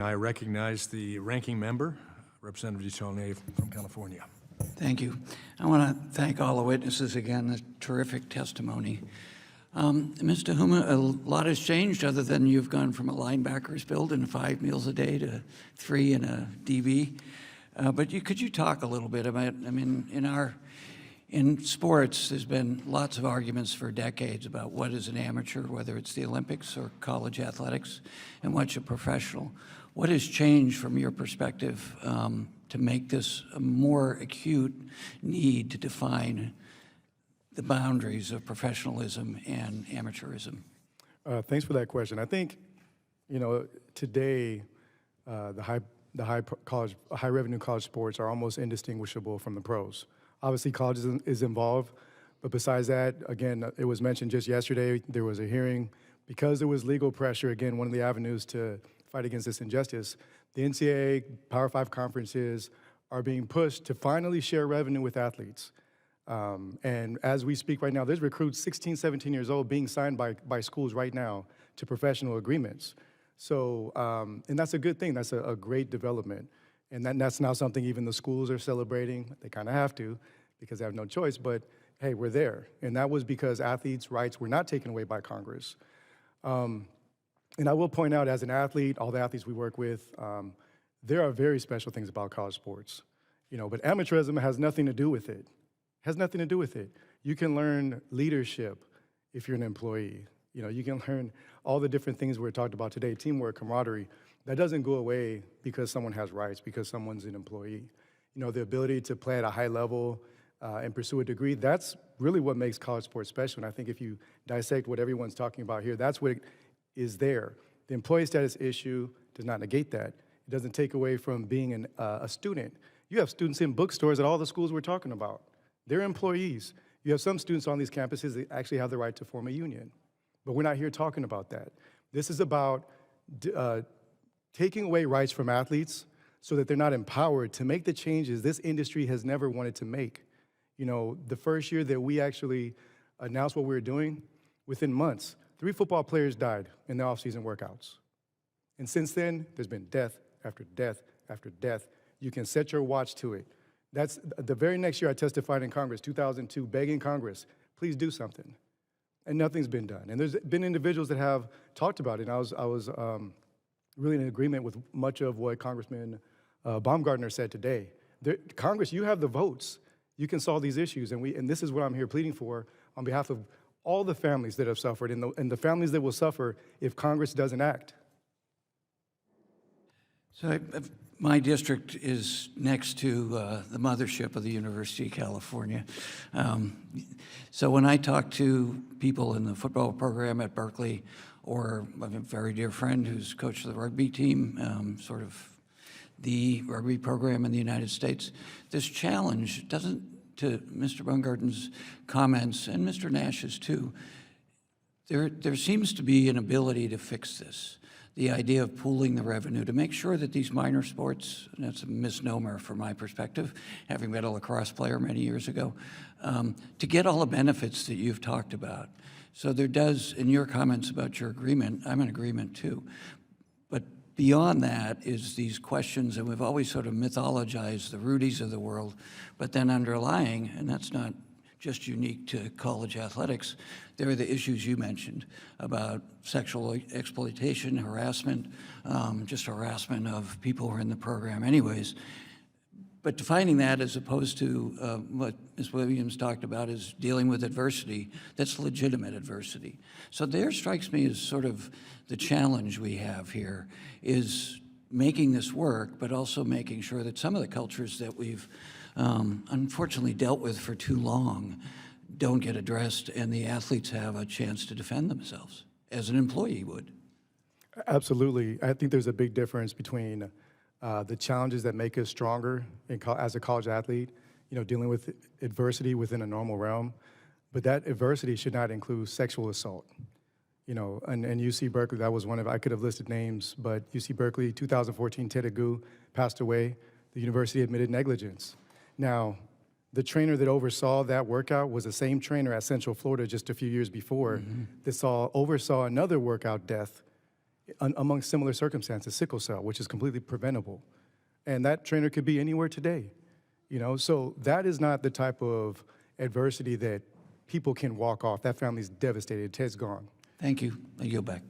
I recognize the ranking member, Representative DeSaulnier from California. Thank you. I want to thank all the witnesses again, a terrific testimony. Mr. Huma, a lot has changed other than you've gone from a linebacker's build and 5 meals a day to 3 in a DB. But could you talk a little bit about, I mean, in sports, there's been lots of arguments for decades about what is an amateur, whether it's the Olympics or college athletics, and what's a professional. What has changed from your perspective to make this a more acute need to define the boundaries of professionalism and amateurism? Thanks for that question. I think, today, the high revenue college sports are almost indistinguishable from the pros. Obviously, college is involved, but besides that, again, it was mentioned just yesterday, there was a hearing. Because there was legal pressure, again, one of the avenues to fight against this injustice, the NCAA Power 5 conferences are being pushed to finally share revenue with athletes. And as we speak right now, there's recruits 16, 17 years old being signed by schools right now to professional agreements. So, and that's a good thing. That's a great development. And that's now something even the schools are celebrating. They kind of have to because they have no choice, but hey, we're there. And that was because athletes' rights were not taken away by Congress. And I will point out, as an athlete, all the athletes we work with, there are very special things about college sports, but amateurism has nothing to do with it. Has nothing to do with it. You can learn leadership if you're an employee. You can learn all the different things we're talked about today, teamwork, camaraderie. That doesn't go away because someone has rights, because someone's an employee. The ability to play at a high level and pursue a degree, that's really what makes college sports special. And I think if you dissect what everyone's talking about here, that's what is there. The employee status issue does not negate that. It doesn't take away from being a student. You have students in bookstores at all the schools we're talking about. They're employees. You have some students on these campuses that actually have the right to form a union. But we're not here talking about that. This is about taking away rights from athletes so that they're not empowered to make the changes this industry has never wanted to make. The first year that we actually announced what we were doing, within months, 3 football players died in their off-season workouts. And since then, there's been death after death after death. You can set your watch to it. That's the very next year I testified in Congress, 2002, begging Congress, please do something. And nothing's been done. And there's been individuals that have talked about it. And I was really in agreement with much of what Congressman Baumgartner said today. Congress, you have the votes. You can solve these issues. And this is what I'm here pleading for on behalf of all the families that have suffered and the families that will suffer if Congress doesn't act. So my district is next to the mothership of the University of California. So when I talk to people in the football program at Berkeley, or I have a very dear friend who's coach of the rugby team, sort of the rugby program in the United States, this challenge doesn't, to Mr. Baumgartner's comments, and Mr. Nash's too, there seems to be an ability to fix this. The idea of pooling the revenue to make sure that these minor sports, and that's a misnomer from my perspective, having been a lacrosse player many years ago, to get all the benefits that you've talked about. So there does, in your comments about your agreement, I'm in agreement too, but beyond that is these questions, and we've always sort of mythologized the Rudies of the world, but then underlying, and that's not just unique to college athletics, there are the issues you mentioned about sexual exploitation, harassment, just harassment of people who are in the program anyways. But defining that as opposed to what Ms. Williams talked about is dealing with adversity, that's legitimate adversity. So there strikes me as sort of the challenge we have here is making this work, but also making sure that some of the cultures that we've unfortunately dealt with for too long don't get addressed and the athletes have a chance to defend themselves as an employee would. Absolutely. I think there's a big difference between the challenges that make us stronger as a college athlete, dealing with adversity within a normal realm, but that adversity should not include sexual assault. And UC Berkeley, that was one of, I could have listed names, but UC Berkeley, 2014, Ted Agu passed away. The university admitted negligence. Now, the trainer that oversaw that workout was the same trainer at Central Florida just a few years before that oversaw another workout death among similar circumstances, sickle cell, which is completely preventable. And that trainer could be anywhere today, So that is not the type of adversity that people can walk off. That family's devastated. Ted's gone. Thank you. I yield back.